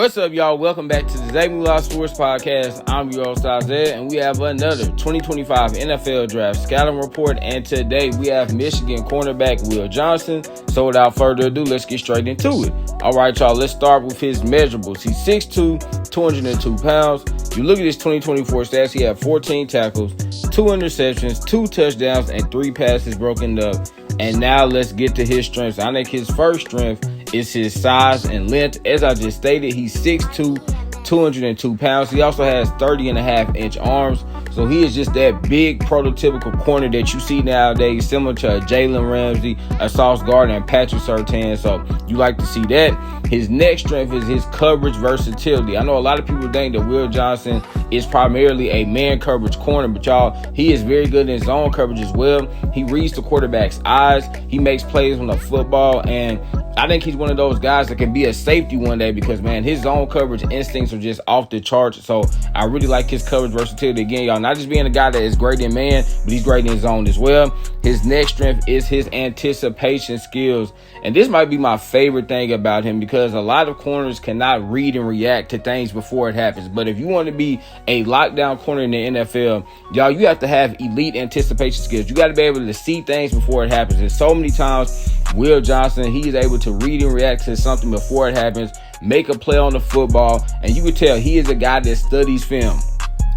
What's up, y'all? Welcome back to the ZayMoolaSportsPodcast. I'm your host, Zay, and we have another 2025 NFL Draft Scouting Report. And today we have Michigan cornerback Will Johnson. So without further ado, let's get straight into it. All right, y'all, let's start with his measurables. He's 6'2", 202 pounds. You look at his 2024 stats, he had 14 tackles, 2 interceptions, 2 touchdowns, and 3 passes broken up. And now let's get to his strengths. I think his first strength is his size and length. As I just stated, he's 6'2", 202 pounds. He also has 30.5-inch arms. So he is just that big prototypical corner that you see nowadays, similar to a Jalen Ramsey, a Sauce Gardner, and Patrick Surtain. So you like to see that. His next strength is his coverage versatility. I know a lot of people think that Will Johnson is primarily a man coverage corner, but y'all, he is very good in zone coverage as well. He reads the quarterback's eyes. He makes plays on the football, and I think he's one of those guys that can be a safety one day because, man, his zone coverage instincts are just off the charts. So I really like his coverage versatility. Again, y'all, not just being a guy that is great in man, but he's great in zone as well. His next strength is his anticipation skills. And this might be my favorite thing about him because a lot of corners cannot read and react to things before it happens. But if you want to be a lockdown corner in the NFL, y'all, you have to have elite anticipation skills. You got to be able to see things before it happens. And so many times, Will Johnson, he's able to read and react to something before it happens, make a play on the football, and you can tell he is a guy that studies film.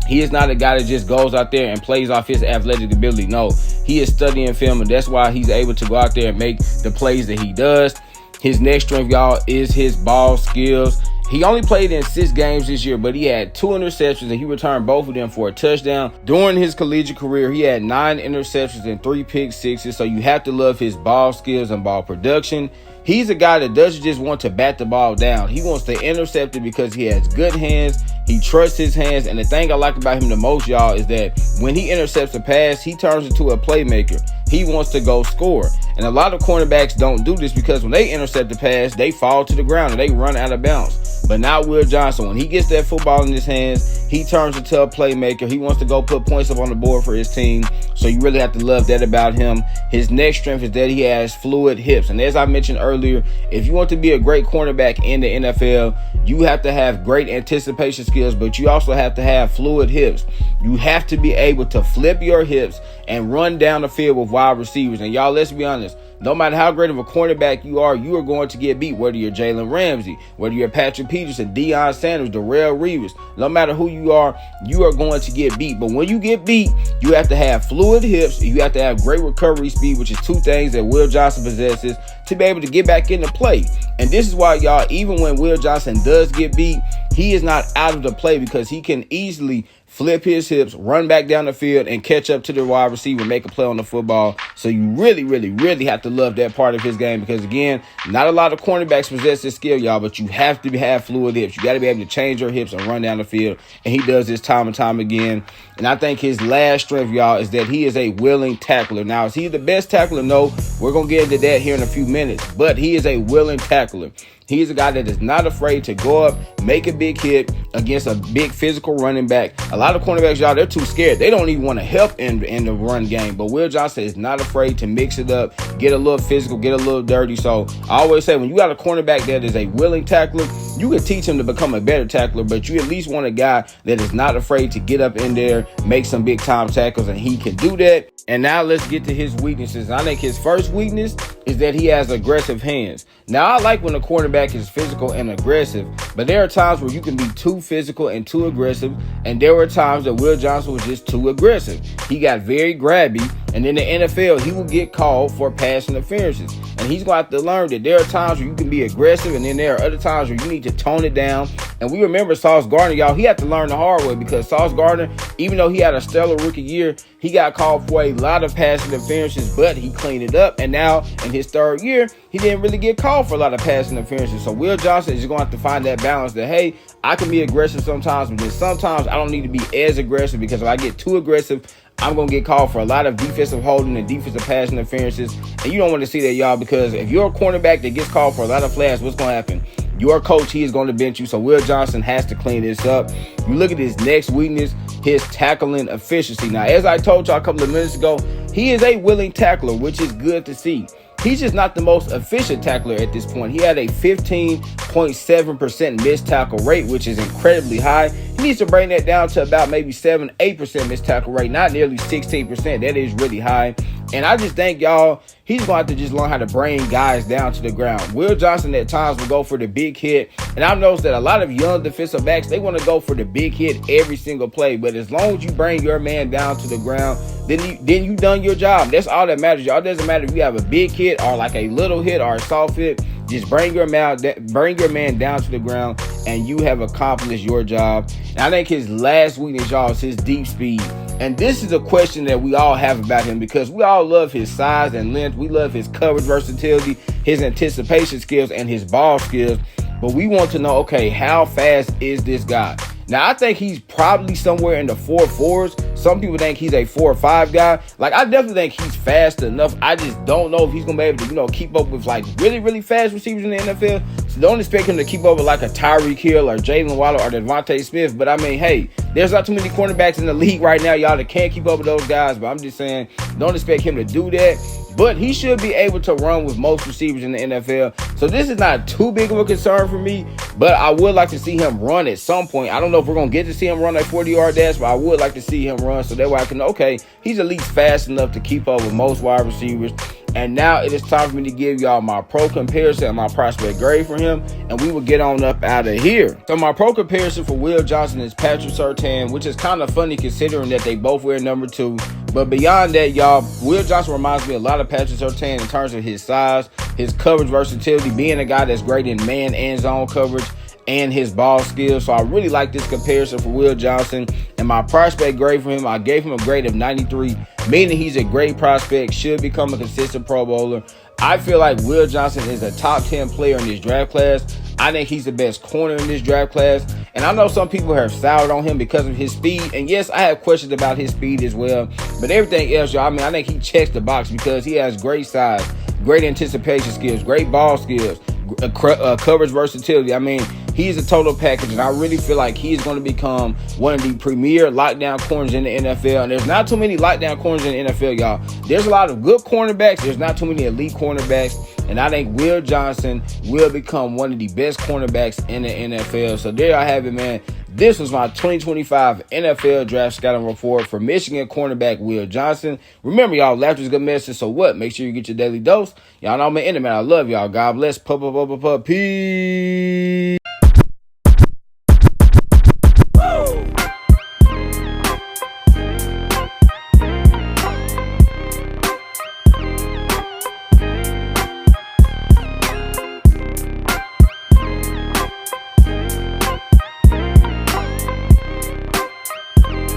He is not a guy that just goes out there and plays off his athletic ability. No, he is studying film, and that's why he's able to go out there and make the plays that he does. His next strength, y'all, is his ball skills. He only played in 6 games this year, but he had 2 interceptions, and he returned both of them for a touchdown. During his collegiate career, he had 9 interceptions and 3 pick sixes, so you have to love his ball skills and ball production. He's a guy that doesn't just want to bat the ball down. He wants to intercept it because he has good hands. He trusts his hands. And the thing I like about him the most, y'all, is that when he intercepts a pass, he turns into a playmaker. He wants to go score. And a lot of cornerbacks don't do this because when they intercept the pass, they fall to the ground and they run out of bounds. But now Will Johnson, when he gets that football in his hands, he turns into a playmaker. He wants to go put points up on the board for his team. So you really have to love that about him. His next strength is that he has fluid hips. And as I mentioned earlier, if you want to be a great cornerback in the NFL, you have to have great anticipation skills, but you also have to have fluid hips. You have to be able to flip your hips and run down the field with wide receivers. And y'all, let's be honest, no matter how great of a cornerback you are going to get beat, whether you're Jalen Ramsey, whether you're Patrick Peterson, Deion Sanders, Darrell Reeves. No matter who you are going to get beat. But when you get beat, you have to have fluid hips. You have to have great recovery speed, which is 2 things that Will Johnson possesses to be able to get back into play. And this is why, y'all, even when Will Johnson does get beat, he is not out of the play because he can easily flip his hips, run back down the field, and catch up to the wide receiver, make a play on the football. So you really, really, really have to love that part of his game because, again, not a lot of cornerbacks possess this skill, y'all, but you have to have fluid hips. You got to be able to change your hips and run down the field, and he does this time and time again. And I think his last strength, y'all, is that he is a willing tackler. Now, is he the best tackler? No, we're going to get into that here in a few minutes, but he is a willing tackler. He's a guy that is not afraid to go up, make a big hit against a big physical running back. A lot of cornerbacks, y'all, they're too scared. They don't even want to help in the run game. But Will Johnson is not afraid to mix it up, get a little physical, get a little dirty. So I always say when you got a cornerback that is a willing tackler, you can teach him to become a better tackler, but you at least want a guy that is not afraid to get up in there, make some big time tackles, and he can do that. And now let's get to his weaknesses. I think his first weakness is that he has aggressive hands. Now, I like when a quarterback is physical and aggressive, but there are times where you can be too physical and too aggressive, and there were times that Will Johnson was just too aggressive. He got very grabby, and in the NFL, he will get called for pass interferences. And he's going to have to learn that there are times where you can be aggressive, and then there are other times where you need to tone it down. And we remember Sauce Gardner, y'all, he had to learn the hard way because Sauce Gardner, even though he had a stellar rookie year, he got called for a lot of pass interferences, but he cleaned it up. And now in his 3rd year, he didn't really get called for a lot of pass interferences. So Will Johnson is going to have to find that balance that, hey, I can be aggressive sometimes, but then sometimes I don't need to be as aggressive because if I get too aggressive, I'm going to get called for a lot of defensive holding and defensive pass interferences. And you don't want to see that, y'all, because if you're a cornerback that gets called for a lot of flags, what's going to happen? Your coach, he is going to bench you. So Will Johnson has to clean this up. You look at his next weakness, his tackling efficiency. Now, as I told y'all a couple of minutes ago, he is a willing tackler, which is good to see. he's just not the most efficient tackler at this point. He had a 15.7% missed tackle rate, which is incredibly high. He needs to bring that down to about maybe 7-8% missed tackle rate, not nearly 16%. That is really high. And I just think, y'all, he's going to have to just learn how to bring guys down to the ground. Will Johnson at times will go for the big hit. And I've noticed that a lot of young defensive backs, they want to go for the big hit every single play. But as long as you bring your man down to the ground, then you done your job. That's all that matters, y'all. It doesn't matter if you have a big hit or like a little hit or a soft hit. Just bring your man down to the ground, and you have accomplished your job. And I think his last weakness, y'all, is his deep speed. And this is a question that we all have about him, because we all love his size and length. We love his coverage versatility, his anticipation skills, and his ball skills. But we want to know, okay, how fast is this guy? Now, I think he's probably somewhere in the 4.4s. Some people think he's a 4.5 guy. Like, I definitely think he's fast enough. I just don't know if he's going to be able to, keep up with, like, really, really fast receivers in the NFL. So don't expect him to keep up with, like, a Tyreek Hill or Jalen Waddle or Devontae Smith. But, I mean, hey, there's not too many cornerbacks in the league right now, y'all, that can't keep up with those guys. But I'm just saying, don't expect him to do that. But he should be able to run with most receivers in the NFL. So this is not too big of a concern for me. But I would like to see him run at some point. I don't know if we're going to get to see him run a 40-yard dash, but I would like to see him run so that way I can, okay, he's at least fast enough to keep up with most wide receivers. And now it is time for me to give y'all my pro comparison and my prospect grade for him, and we will get on up out of here. So my pro comparison for Will Johnson is Patrick Surtain, which is kind of funny considering that they both wear number 2. But beyond that, y'all, Will Johnson reminds me a lot of Patrick Surtain in terms of his size, his coverage versatility, being a guy that's great in man and zone coverage, and his ball skills. So I really like this comparison for Will Johnson. And my prospect grade for him, I gave him a grade of 93, meaning he's a great prospect, should become a consistent Pro Bowler. I feel like Will Johnson is a top 10 player in this draft class. I think he's the best corner in this draft class. And I know some people have soured on him because of his speed. And yes, I have questions about his speed as well. But everything else, y'all, I think he checks the box because he has great size, great anticipation skills, great ball skills, coverage versatility. He's a total package, and I really feel like he's going to become one of the premier lockdown corners in the NFL. And there's not too many lockdown corners in the NFL, y'all. There's a lot of good cornerbacks. There's not too many elite cornerbacks. And I think Will Johnson will become one of the best cornerbacks in the NFL. So there I have it, man. This was my 2025 NFL Draft Scouting Report for Michigan cornerback Will Johnson. Remember, y'all, laughter is good medicine. So what? Make sure you get your daily dose. Y'all know I'm an man. I love y'all. God bless. Peace.